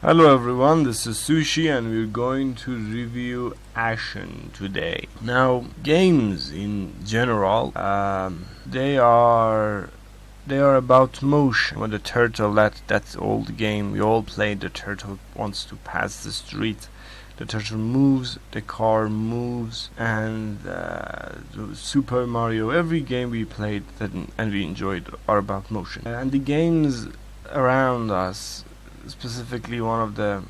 Hello everyone, this is Sushi and we're going to review Ashen today. Now, games in general, they are about motion. When the turtle, that old game we all played, the turtle wants to pass the street. The turtle moves, the car moves, and Super Mario. Every game we played and we enjoyed are about motion. And the games around us, specifically one of the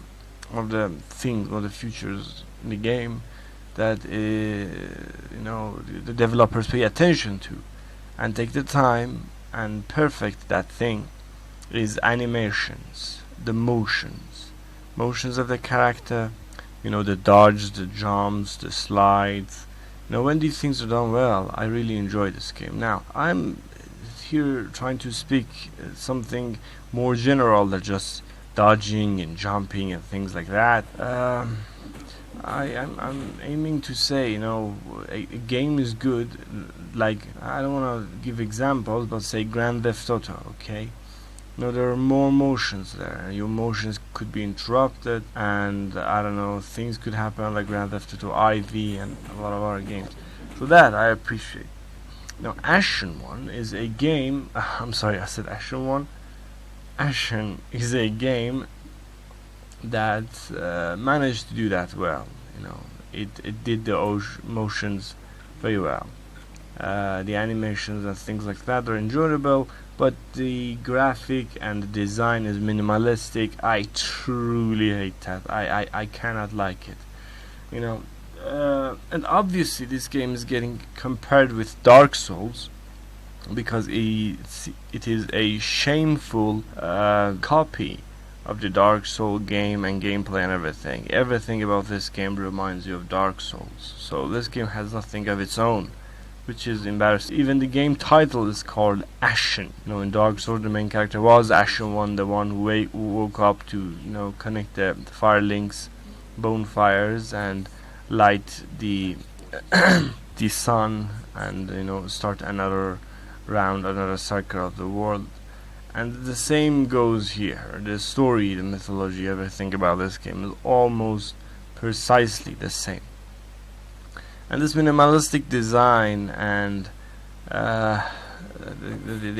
features in the game that the developers pay attention to and take the time and perfect that thing is animations, the motions of the character, the dodge, the jumps, the slides. When these things are done well, I really enjoy this game. Now, I'm here trying to speak something more general than just dodging and jumping and things like that. I'm aiming to say, a game is good. Like, I don't want to give examples, but say Grand Theft Auto, okay? There are more motions there, and your motions could be interrupted, and I don't know, things could happen like Grand Theft Auto IV and a lot of other games. So that I appreciate. Now, Ashen One is a game. I'm sorry, I said Ashen One. Ashen is a game that managed to do that well. It did the motions very well. The animations and things like that are enjoyable, but the graphic and the design is minimalistic. I truly hate that. I cannot like it. And obviously this game is getting compared with Dark Souls because it is a shameful copy of the Dark Souls game and gameplay and everything. Everything about this game reminds you of Dark Souls. So this game has nothing of its own, which is embarrassing. Even the game title is called Ashen. In Dark Souls, the main character was Ashen One, the one who woke up to connect the fire links, bonfires, and light the the sun, and start another round, another cycle of the world. And the same goes here. The story, the mythology, everything about this game is almost precisely the same. And this minimalistic design and the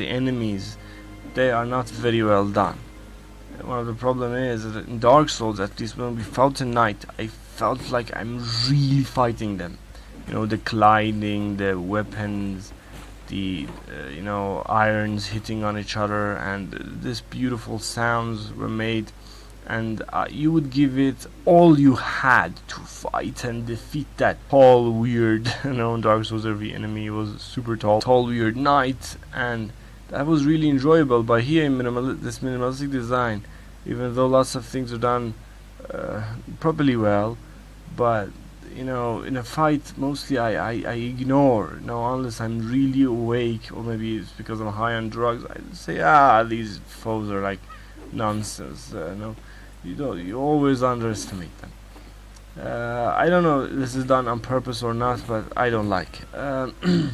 enemies, they are not very well done. One of the problem is that in Dark Souls, at least when we fought a knight, I felt like I'm really fighting them. The gliding, the weapons, the irons hitting on each other, and this beautiful sounds were made, and you would give it all you had to fight and defeat that tall, weird, in Dark Souls every enemy was super tall, weird knight, and that was really enjoyable. But here in this minimalistic design, even though lots of things are done properly well, but in a fight, mostly I ignore. Unless I'm really awake, or maybe it's because I'm high on drugs. I say, these foes are like nonsense. You always underestimate them. I don't know if this is done on purpose or not, but I don't like it.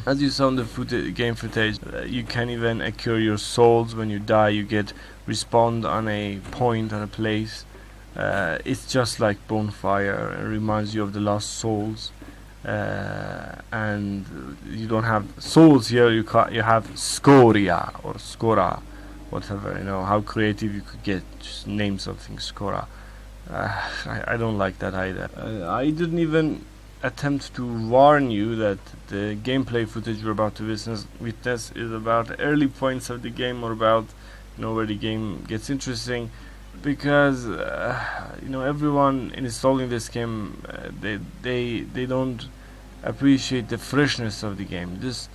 As you saw in the game footage, you can even accrue your souls. When you die, you get respawned on a point, on a place. It's just like bonfire. It reminds you of the lost souls, and you don't have souls here. You have scoria or scora, whatever. How creative you could get. Just name something scora. I don't like that either. I didn't even attempt to warn you that the gameplay footage you're about to witness is about early points of the game, or about where the game gets interesting, because everyone installing this game, they don't appreciate the freshness of the game. This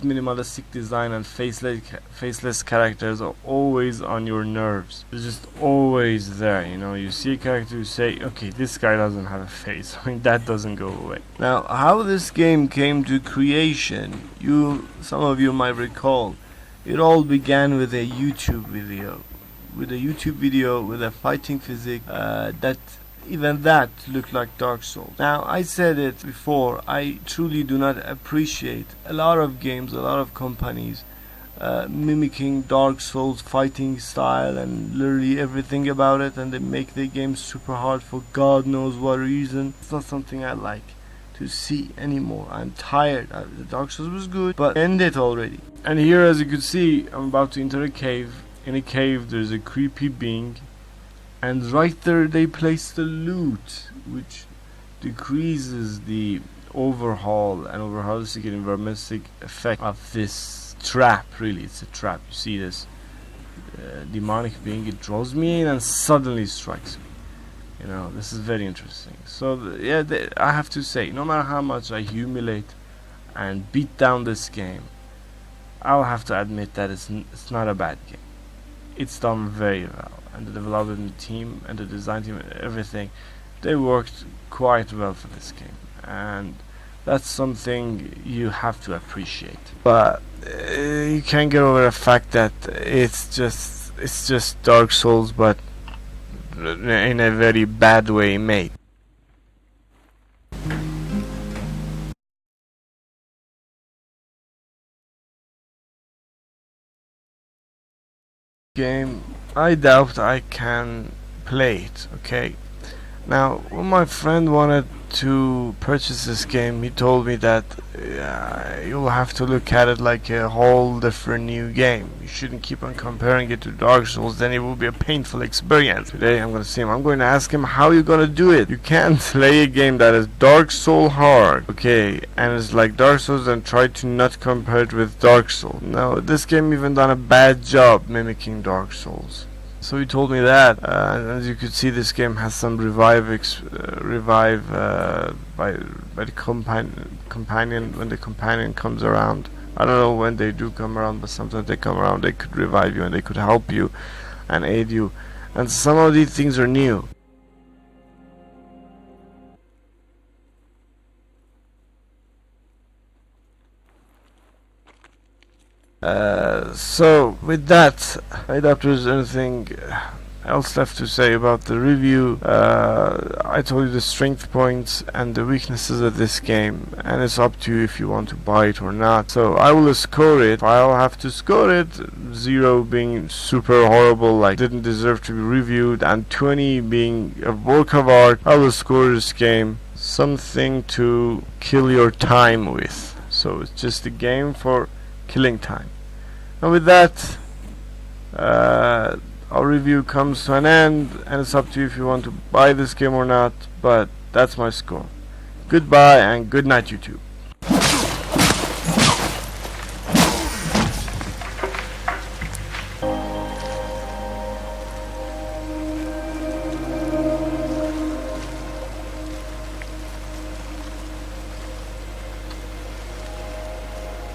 minimalistic design and faceless characters are always on your nerves. They're just always there. You see a character, you say, okay, this guy doesn't have a face. That doesn't go away. Now, how this game came to creation, some of you might recall, it all began with a YouTube video. With a fighting physics that looked like Dark Souls. Now, I said it before, I truly do not appreciate a lot of games, a lot of companies mimicking Dark Souls fighting style and literally everything about it, and they make the game super hard for God knows what reason. It's not something I like to see anymore. I'm tired. The Dark Souls was good, but end it already. And here, as you can see, I'm about to enter a cave. In a cave, there's a creepy being, and right there they place the loot, which decreases the overholistic and environmental effect of this trap. Really, it's a trap. You see this demonic being, it draws me in and suddenly strikes me. You know, this is very interesting. So yeah, I have to say, no matter how much I humiliate and beat down this game, I'll have to admit that it's not a bad game. It's done very well, and the development team and the design team and everything, they worked quite well for this game, and that's something you have to appreciate. But you can't get over the fact that it's just Dark Souls, but in a very bad way made. Game, I doubt I can play it. Okay, now when my friend wanted to purchase this game, he told me that you'll have to look at it like a whole different new game. You shouldn't keep on comparing it to Dark Souls, then it will be a painful experience. Today I'm going to see him. I'm going to ask him how you're going to do it. You can't play a game that is Dark Soul hard, okay, and it's like Dark Souls, and try to not compare it with Dark Souls. No, this game even done a bad job mimicking Dark Souls. So he told me that, and as you could see, this game has some revive by the companion when the companion comes around. I don't know when they do come around, but sometimes they come around. They could revive you and they could help you and aid you, and some of these things are new. So with that, I doubt there's anything else left to say about the review. I told you the strength points and the weaknesses of this game, and it's up to you if you want to buy it or not. So I will score it. I'll have to score it, 0 being super horrible, like didn't deserve to be reviewed, and 20 being a work of art. I will score this game something to kill your time with. So it's just a game for killing time. And with that, our review comes to an end, and it's up to you if you want to buy this game or not, but that's my score. Goodbye and good night, YouTube.